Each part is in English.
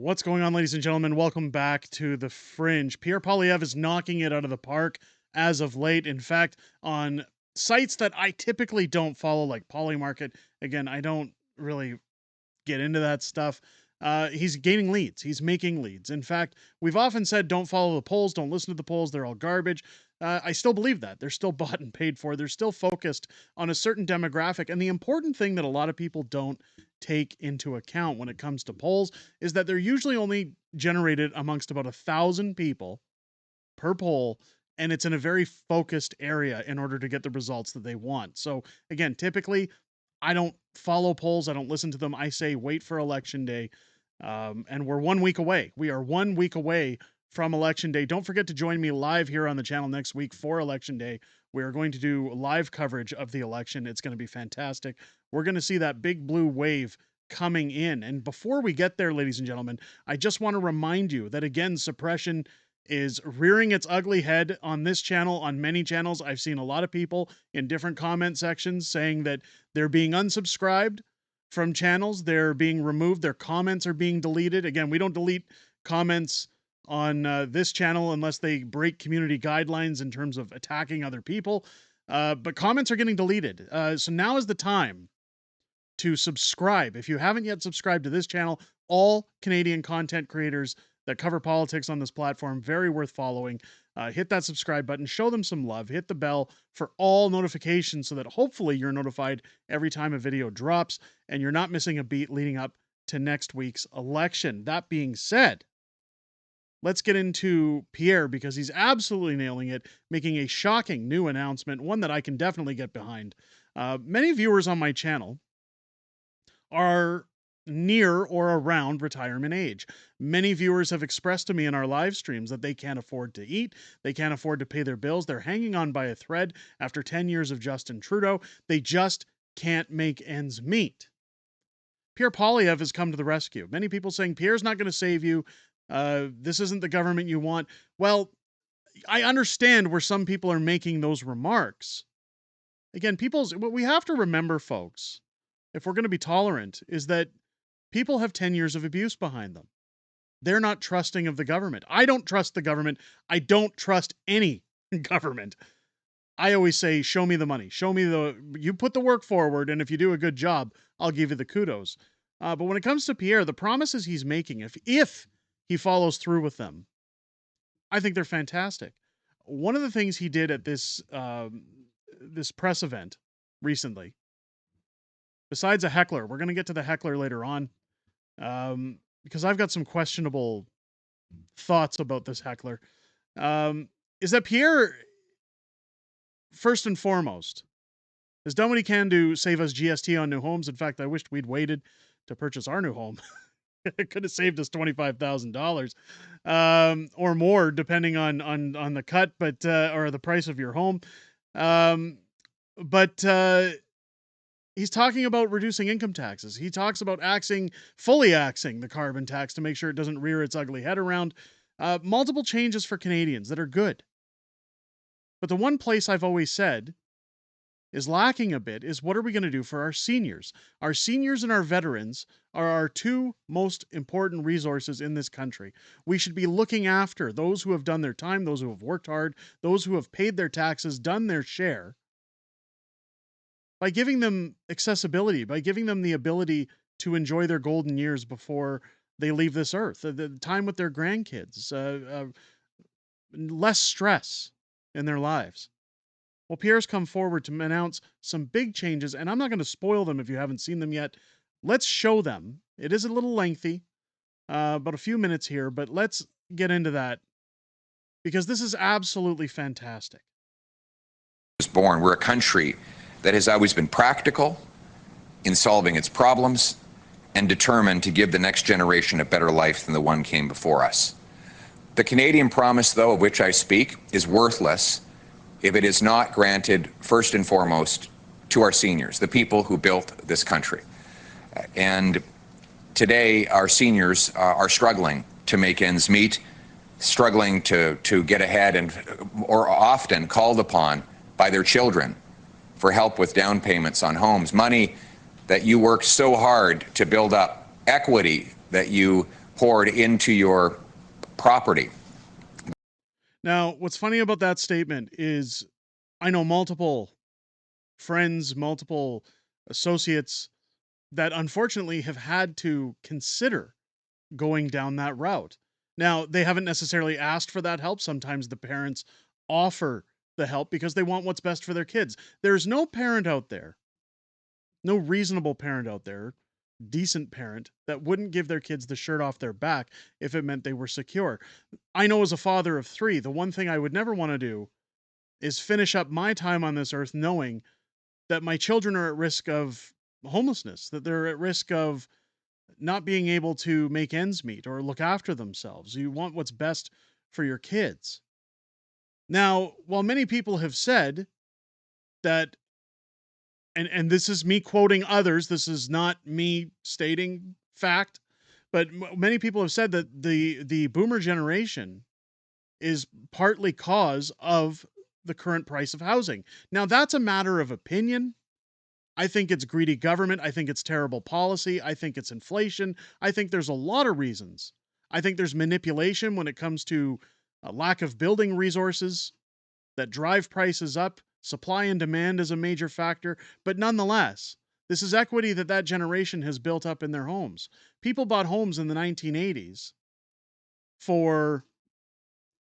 What's going on, ladies and gentlemen? Welcome back to the Fringe. Pierre Poilievre is knocking it out of the park as of late. In fact, on sites that I typically don't follow, like Polymarket, again, I don't really get into that stuff. He's gaining leads. He's making leads. In fact, we've often said don't follow the polls, don't listen to the polls, they're all garbage. I still believe that. They're still bought and paid for. They're still focused on a certain demographic. And the important thing that a lot of people don't take into account when it comes to polls is that they're usually only generated amongst about 1,000 people per poll, and it's in a very focused area in order to get the results that they want. So again, typically, I don't follow polls. I don't listen to them. I say wait for election day. And we're 1 week away. We are 1 week away from election day. Don't forget to join me live here on the channel next week for election day. We are going to do live coverage of the election. It's going to be fantastic. We're going to see that big blue wave coming in. And before we get there, ladies and gentlemen, I just want to remind you that, again, suppression is rearing its ugly head on this channel, on many channels. I've seen a lot of people in different comment sections saying that they're being unsubscribed from channels. They're being removed. Their comments are being deleted. Again, we don't delete comments on this channel unless they break community guidelines in terms of attacking other people. But comments are getting deleted. So now is the time to subscribe. If you haven't yet subscribed to this channel, all Canadian content creators that cover politics on this platform, very worth following. Hit that subscribe button, show them some love, hit the bell for all notifications so that hopefully you're notified every time a video drops and you're not missing a beat leading up to next week's election. That being said, let's get into Pierre, because he's absolutely nailing it, making a shocking new announcement, one that I can definitely get behind. Many viewers on my channel are near or around retirement age. Many viewers have expressed to me in our live streams that they can't afford to eat, they can't afford to pay their bills, they're hanging on by a thread after 10 years of Justin Trudeau. They just can't make ends meet. Pierre Poilievre has come to the rescue. Many people saying, Pierre's not going to save you. This isn't the government you want. Well, I understand where some people are making those remarks. Again, what we have to remember, folks, if we're going to be tolerant, is that people have 10 years of abuse behind them. They're not trusting of the government. I don't trust the government. I don't trust any government. I always say, show me the money. Show me you put the work forward, and if you do a good job, I'll give you the kudos. But when it comes to Pierre, the promises he's making, if he follows through with them, I think they're fantastic. One of the things he did at this press event recently, besides a heckler, we're going to get to the heckler later on, because I've got some questionable thoughts about this heckler, is that Pierre, first and foremost, has done what he can to save us GST on new homes. In fact, I wished we'd waited to purchase our new home. It could have saved us $25,000 or more, depending on the cut, but or the price of your home. He's talking about reducing income taxes. He talks about fully axing the carbon tax to make sure it doesn't rear its ugly head around. Multiple changes for Canadians that are good. But the one place I've always said is lacking a bit is, what are we going to do for our seniors? Our seniors and our veterans are our two most important resources in this country. We should be looking after those who have done their time, those who have worked hard, those who have paid their taxes, done their share, by giving them accessibility, by giving them the ability to enjoy their golden years before they leave this earth, the time with their grandkids, less stress in their lives. Well, Pierre's come forward to announce some big changes, and I'm not going to spoil them if you haven't seen them yet. Let's show them. It is a little lengthy, about a few minutes here, but let's get into that, because this is absolutely fantastic. Was born. We're a country that has always been practical in solving its problems and determined to give the next generation a better life than the one came before us. The Canadian promise, though, of which I speak, is worthless if it is not granted first and foremost to our seniors, the people who built this country. And today our seniors are struggling to make ends meet, struggling to get ahead, and or often called upon by their children for help with down payments on homes, money that you worked so hard to build up, equity that you poured into your property. Now, what's funny about that statement is I know multiple friends, multiple associates that unfortunately have had to consider going down that route. Now, they haven't necessarily asked for that help. Sometimes the parents offer the help because they want what's best for their kids. There's no parent out there, no reasonable parent out there, decent parent, that wouldn't give their kids the shirt off their back if it meant they were secure. I know as a father of 3, the one thing I would never want to do is finish up my time on this earth knowing that my children are at risk of homelessness, that they're at risk of not being able to make ends meet or look after themselves. You want what's best for your kids. Now, while many people have said that, and this is me quoting others, this is not me stating fact, but many people have said that the boomer generation is partly cause of the current price of housing. Now, that's a matter of opinion. I think it's greedy government. I think it's terrible policy. I think it's inflation. I think there's a lot of reasons. I think there's manipulation when it comes to a lack of building resources that drive prices up. Supply and demand is a major factor. But nonetheless, this is equity that generation has built up in their homes. People bought homes in the 1980s for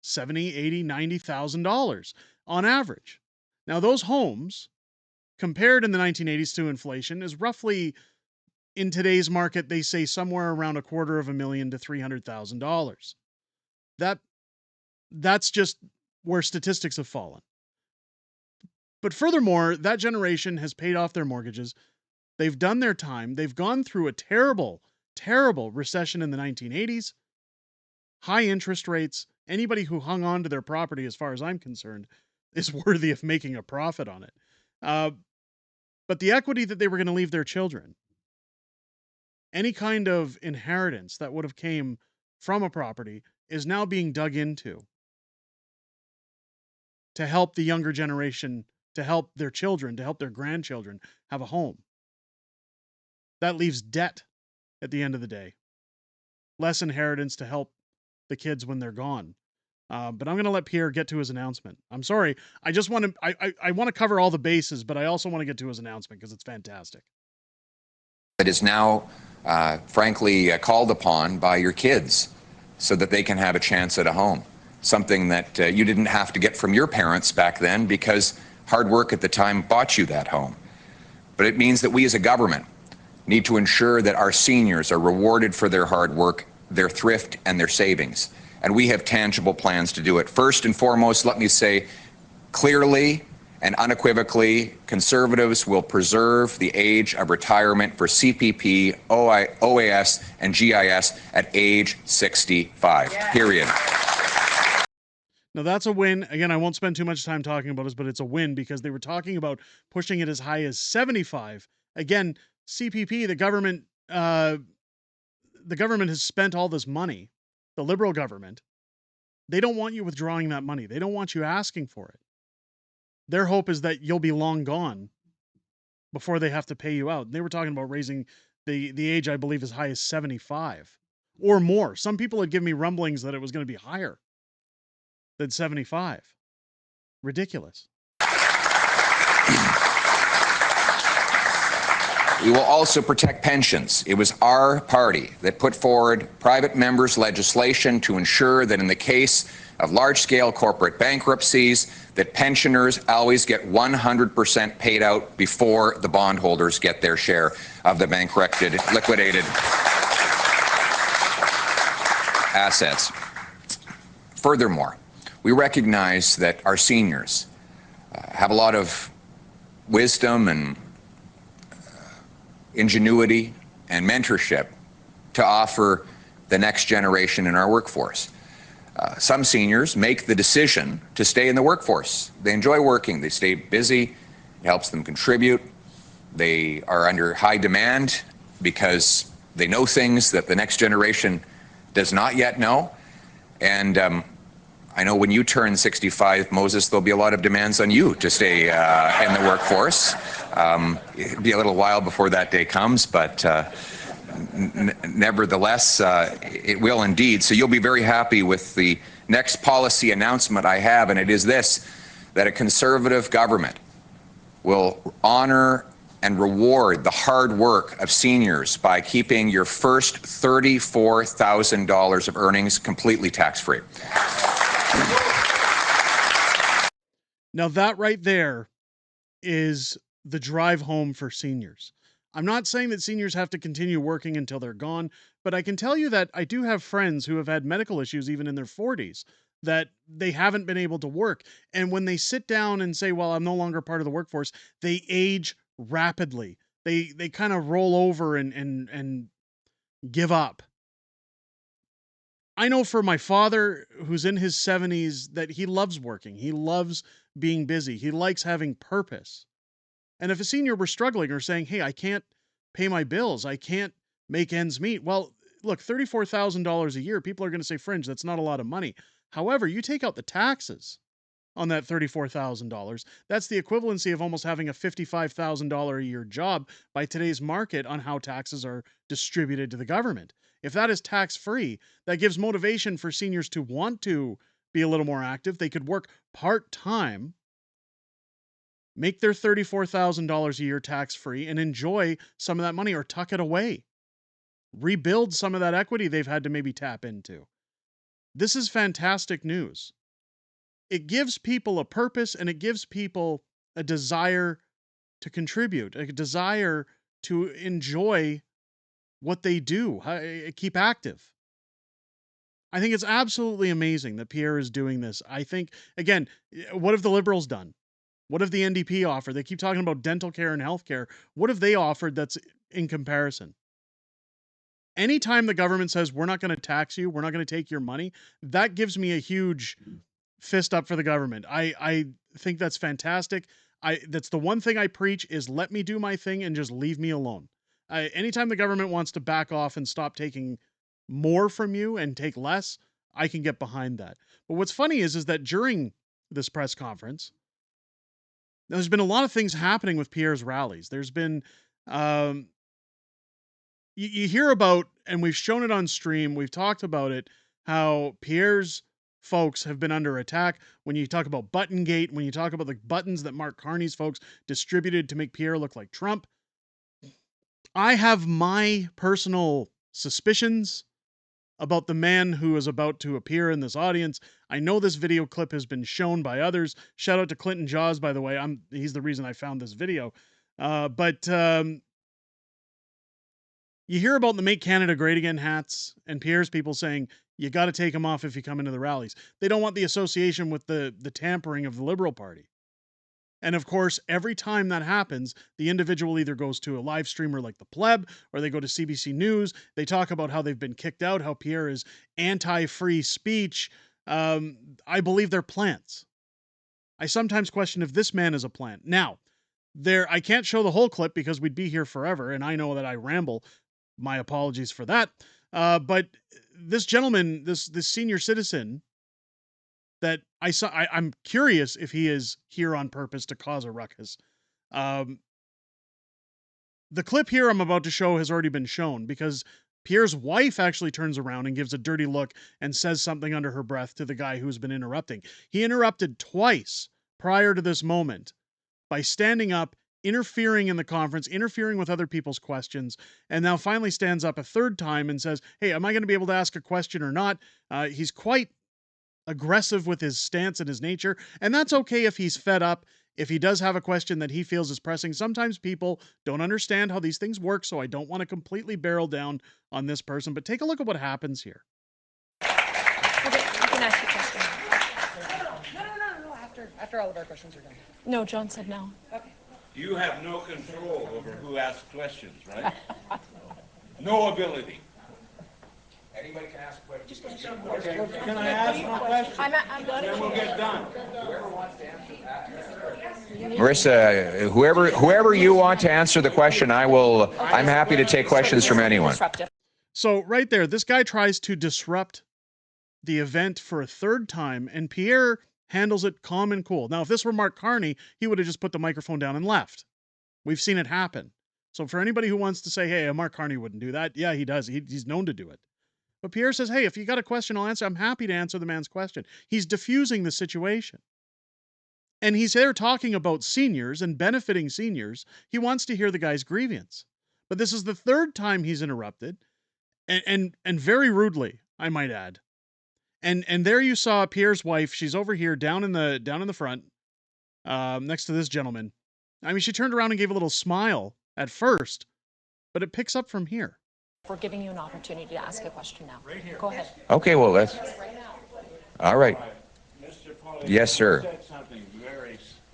$70,000, $80,000, $90,000 on average. Now, those homes, compared in the 1980s to inflation, is roughly, in today's market, they say somewhere around $250,000 to $300,000. That's just where statistics have fallen. But furthermore, that generation has paid off their mortgages. They've done their time. They've gone through a terrible, terrible recession in the 1980s, high interest rates. Anybody who hung on to their property, as far as I'm concerned, is worthy of making a profit on it. But the equity that they were going to leave their children, any kind of inheritance that would have came from a property, is now being dug into to help the younger generation, to help their children, to help their grandchildren have a home. That leaves debt at the end of the day. Less inheritance to help the kids when they're gone. But I'm going to let Pierre get to his announcement. I'm sorry. I just want to, I want to cover all the bases, but I also want to get to his announcement because it's fantastic. That is now, frankly, called upon by your kids so that they can have a chance at a home. Something that you didn't have to get from your parents back then because hard work at the time bought you that home. But it means that we as a government need to ensure that our seniors are rewarded for their hard work, their thrift, and their savings. And we have tangible plans to do it. First and foremost, let me say clearly and unequivocally, Conservatives will preserve the age of retirement for CPP, OAS, and GIS at age 65, period. Now, that's a win. Again, I won't spend too much time talking about this, but it's a win because they were talking about pushing it as high as 75. Again, CPP, the government has spent all this money, the Liberal government. They don't want you withdrawing that money. They don't want you asking for it. Their hope is that you'll be long gone before they have to pay you out. They were talking about raising the age, I believe, as high as 75 or more. Some people had given me rumblings that it was going to be higher than 75. Ridiculous. We will also protect pensions. It was our party that put forward private members' legislation to ensure that in the case of large-scale corporate bankruptcies, that pensioners always get 100% paid out before the bondholders get their share of the bankrupted, liquidated assets. Furthermore, we recognize that our seniors have a lot of wisdom and ingenuity and mentorship to offer the next generation in our workforce. Some seniors make the decision to stay in the workforce. They enjoy working, they stay busy, it helps them contribute. They are under high demand because they know things that the next generation does not yet know. And I know when you turn 65, Moses, there'll be a lot of demands on you to stay in the workforce. It'll be a little while before that day comes, but nevertheless, it will indeed. So you'll be very happy with the next policy announcement I have, and it is this, that a Conservative government will honor and reward the hard work of seniors by keeping your first $34,000 of earnings completely tax-free. Now that right there is the drive home for seniors. I'm not saying that seniors have to continue working until they're gone, but I can tell you that I do have friends who have had medical issues even in their 40s that they haven't been able to work. And when they sit down and say, well, I'm no longer part of the workforce, they age rapidly. They kind of roll over and give up. I know for my father, who's in his 70s, that he loves working. He loves being busy. He likes having purpose. And if a senior were struggling or saying, hey, I can't pay my bills, I can't make ends meet, well, look, $34,000 a year, people are going to say, Fringe, that's not a lot of money. However, you take out the taxes on that $34,000, that's the equivalency of almost having a $55,000 a year job by today's market on how taxes are distributed to the government. If that is tax-free, that gives motivation for seniors to want to be a little more active. They could work part-time, make their $34,000 a year tax-free, and enjoy some of that money or tuck it away. Rebuild some of that equity they've had to maybe tap into. This is fantastic news. It gives people a purpose, and it gives people a desire to contribute, a desire to enjoy what they do, keep active. I think it's absolutely amazing that Pierre is doing this. I think, again, what have the Liberals done? What have the NDP offered? They keep talking about dental care and healthcare. What have they offered that's in comparison? Anytime the government says, we're not going to tax you, we're not going to take your money, that gives me a huge fist up for the government. I think that's fantastic. That's the one thing I preach is let me do my thing and just leave me alone. Anytime the government wants to back off and stop taking more from you and take less, I can get behind that. But what's funny is that during this press conference, there's been a lot of things happening with Pierre's rallies. There's been, you hear about, and we've shown it on stream, we've talked about it, how Pierre's folks have been under attack. When you talk about Buttongate, when you talk about the buttons that Mark Carney's folks distributed to make Pierre look like Trump, I have my personal suspicions about the man who is about to appear in this audience. I know this video clip has been shown by others. Shout out to Clinton Jaws, by the way. He's the reason I found this video. But you hear about the Make Canada Great Again hats and Pierre's people saying, you got to take them off if you come into the rallies. They don't want the association with the tampering of the Liberal Party. And of course, every time that happens, the individual either goes to a live streamer like the Pleb, or they go to CBC News. They talk about how they've been kicked out, how Pierre is anti-free speech. I believe they're plants. I sometimes question if this man is a plant. Now, I can't show the whole clip because we'd be here forever, and I know that I ramble. My apologies for that. But this gentleman, this senior citizen, that I saw, I'm curious if he is here on purpose to cause a ruckus. The clip here I'm about to show has already been shown because Pierre's wife actually turns around and gives a dirty look and says something under her breath to the guy who's been interrupting. He interrupted twice prior to this moment by standing up, interfering in the conference, interfering with other people's questions, and now finally stands up a third time and says, hey, am I going to be able to ask a question or not? He's quite aggressive with his stance and his nature, and that's okay if he's fed up, if he does have a question that he feels is pressing. Sometimes people don't understand how these things work, so I don't want to completely barrel down on this person, but take a look at what happens here. Okay, you can ask your question. No, after all of our questions are done. No, John said no. Okay. You have no control over who asks questions, right? No ability. Anybody can ask questions. Okay, can I ask my question? I'm done. Then we'll get done. Marissa, whoever you want to answer the question, I'm happy to take questions from anyone. So right there, this guy tries to disrupt the event for a third time, and Pierre handles it calm and cool. Now, if this were Mark Carney, he would have just put the microphone down and left. We've seen it happen. So for anybody who wants to say, hey, Mark Carney wouldn't do that, yeah, he does. He's known to do it. But Pierre says, hey, if you got a question, I'll answer. I'm happy to answer the man's question. He's diffusing the situation. And he's there talking about seniors and benefiting seniors. He wants to hear the guy's grievance. But this is the third time he's interrupted, and very rudely, I might add. And there you saw Pierre's wife. She's over here down in the front, next to this gentleman. I mean, she turned around and gave a little smile at first, but it picks up from here. We're giving you an opportunity to ask a question now. Right here. Go ahead. Okay, well, that's all right. Yes, sir.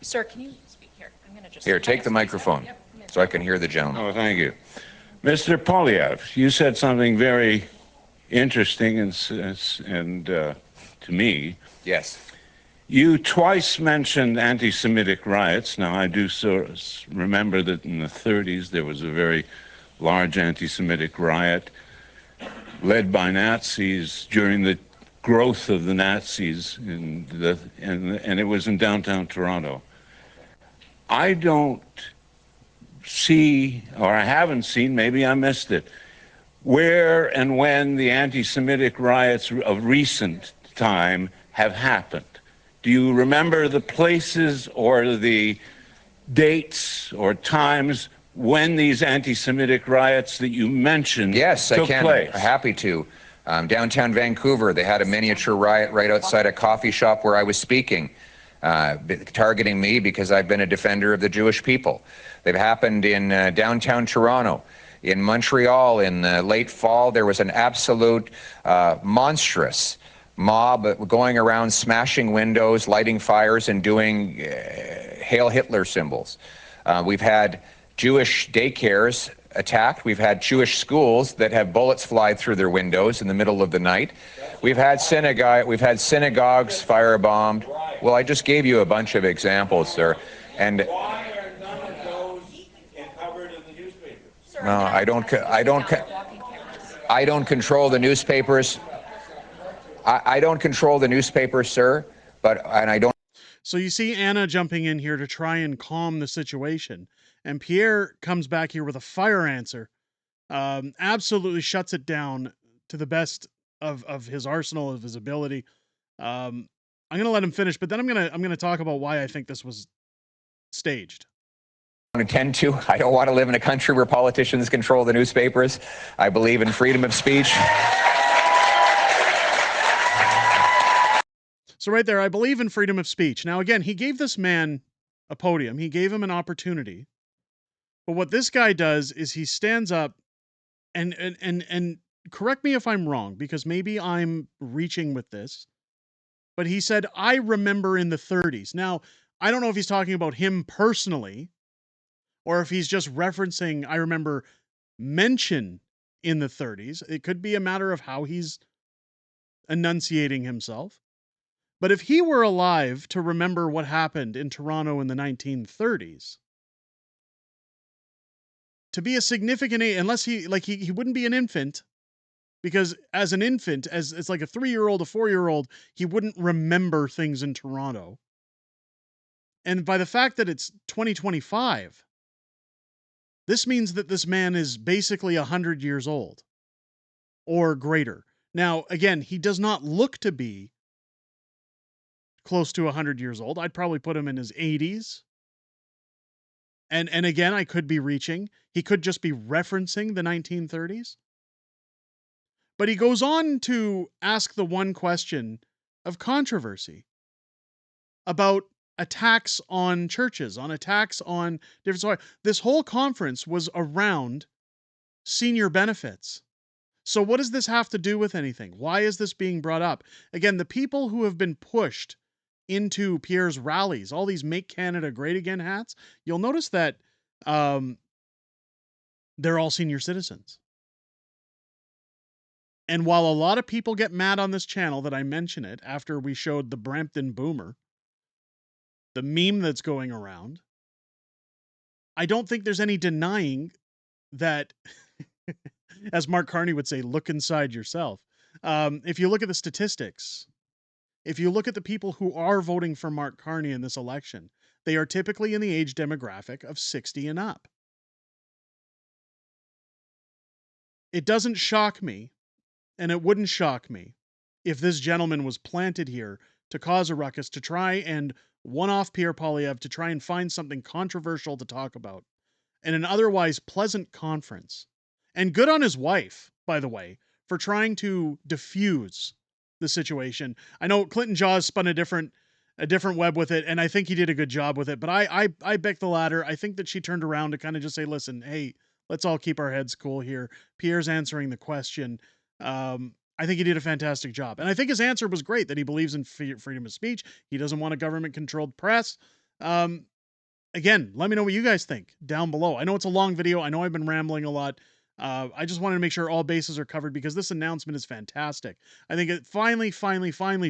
Sir, can you speak here? I'm going to just... Here, take the microphone so I can hear the gentleman. Oh, thank you. Mr. Poilievre, you said something very interesting and to me. Yes. You twice mentioned anti-Semitic riots. Now, I do remember that in the 30s there was a very large anti-Semitic riot led by Nazis during the growth of the Nazis, and it was in downtown Toronto. I don't see, or I haven't seen, maybe I missed it, where and when the anti-Semitic riots of recent time have happened. Do you remember the places or the dates or times when these anti-Semitic riots that you mentioned took place? I'm happy to. Downtown Vancouver, they had a miniature riot right outside a coffee shop where I was speaking, targeting me because I've been a defender of the Jewish people. They've happened in downtown Toronto. In Montreal in the late fall, there was an absolute monstrous mob going around smashing windows, lighting fires, and doing Hail Hitler symbols. We've had Jewish daycares attacked. We've had Jewish schools that have bullets fly through their windows in the middle of the night. We've had synagogues firebombed. Well, I just gave you a bunch of examples, sir. And why are none of those covered in the newspapers? No, I don't control the newspapers. I don't control the newspapers, sir. And I don't. So you see Anna jumping in here to try and calm the situation. And Pierre comes back here with a fire answer, absolutely shuts it down to the best of his arsenal, of his ability. I'm going to let him finish, but then I'm going to talk about why I think this was staged. Intend to. I don't want to live in a country where politicians control the newspapers. I believe in freedom of speech. So right there, I believe in freedom of speech. Now, again, he gave this man a podium. He gave him an opportunity. But what this guy does is he stands up and correct me if I'm wrong, because maybe I'm reaching with this, but he said, I remember in the 30s. Now, I don't know if he's talking about him personally or if he's just referencing, I remember mention in the 30s. It could be a matter of how he's enunciating himself. But if he were alive to remember what happened in Toronto in the 1930s, to be a significant age, unless he wouldn't be an infant, because as an infant, as it's like a 3-year-old, a 4-year-old, he wouldn't remember things in Toronto. And by the fact that it's 2025, this means that this man is basically 100 years old or greater. Now, again, he does not look to be close to 100 years old. I'd probably put him in his 80s. And again, I could be reaching. He could just be referencing the 1930s. But he goes on to ask the one question of controversy about attacks on churches, on attacks on different... So this whole conference was around senior benefits. So what does this have to do with anything? Why is this being brought up? Again, the people who have been pushed into Pierre's rallies, all these Make Canada Great Again hats, you'll notice that they're all senior citizens. And while a lot of people get mad on this channel that I mention it after we showed the Brampton Boomer, the meme that's going around, I don't think there's any denying that, as Mark Carney would say, look inside yourself. If you look at the statistics, if you look at the people who are voting for Mark Carney in this election, they are typically in the age demographic of 60 and up. It doesn't shock me, and it wouldn't shock me, if this gentleman was planted here to cause a ruckus, to try and one-off Pierre Poilievre, to try and find something controversial to talk about in an otherwise pleasant conference. And good on his wife, by the way, for trying to diffuse the situation. I know Clinton Jaws spun a different web with it, and I think he did a good job with it. But I back the latter. I think that she turned around to kind of just say, "Listen, hey, let's all keep our heads cool here." Pierre's answering the question. I think he did a fantastic job, and I think his answer was great. That he believes in freedom of speech. He doesn't want a government-controlled press. Again, let me know what you guys think down below. I know it's a long video. I know I've been rambling a lot. I just wanted to make sure all bases are covered because this announcement is fantastic. I think it finally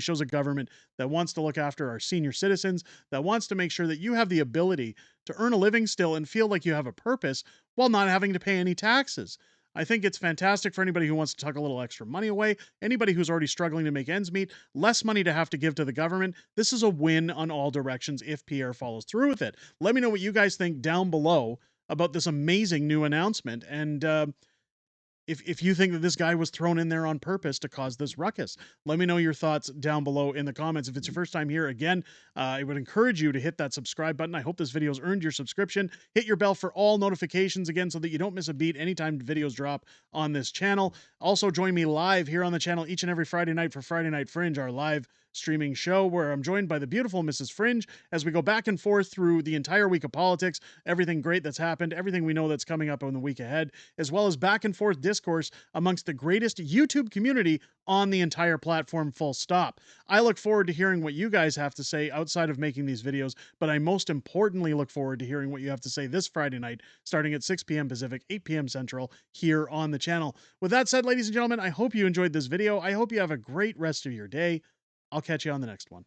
shows a government that wants to look after our senior citizens, that wants to make sure that you have the ability to earn a living still and feel like you have a purpose while not having to pay any taxes. I think it's fantastic for anybody who wants to tuck a little extra money away, anybody who's already struggling to make ends meet, less money to have to give to the government. This is a win on all directions if Pierre follows through with it. Let me know what you guys think down below about this amazing new announcement, and if you think that this guy was thrown in there on purpose to cause this ruckus. Let me know your thoughts down below in the comments. If it's your first time here, again, I would encourage you to hit that subscribe button. I hope this video's earned your subscription. Hit your bell for all notifications again so that you don't miss a beat anytime videos drop on this channel. Also, join me live here on the channel each and every Friday night for Friday Night Fringe, our live streaming show where I'm joined by the beautiful Mrs. Fringe as we go back and forth through the entire week of politics, everything great that's happened, everything we know that's coming up in the week ahead, as well as back and forth discourse amongst the greatest YouTube community on the entire platform, full stop. I look forward to hearing what you guys have to say outside of making these videos, but I most importantly look forward to hearing what you have to say this Friday night, starting at 6 p.m. Pacific, 8 p.m. Central, here on the channel. With that said, ladies and gentlemen, I hope you enjoyed this video. I hope you have a great rest of your day. I'll catch you on the next one.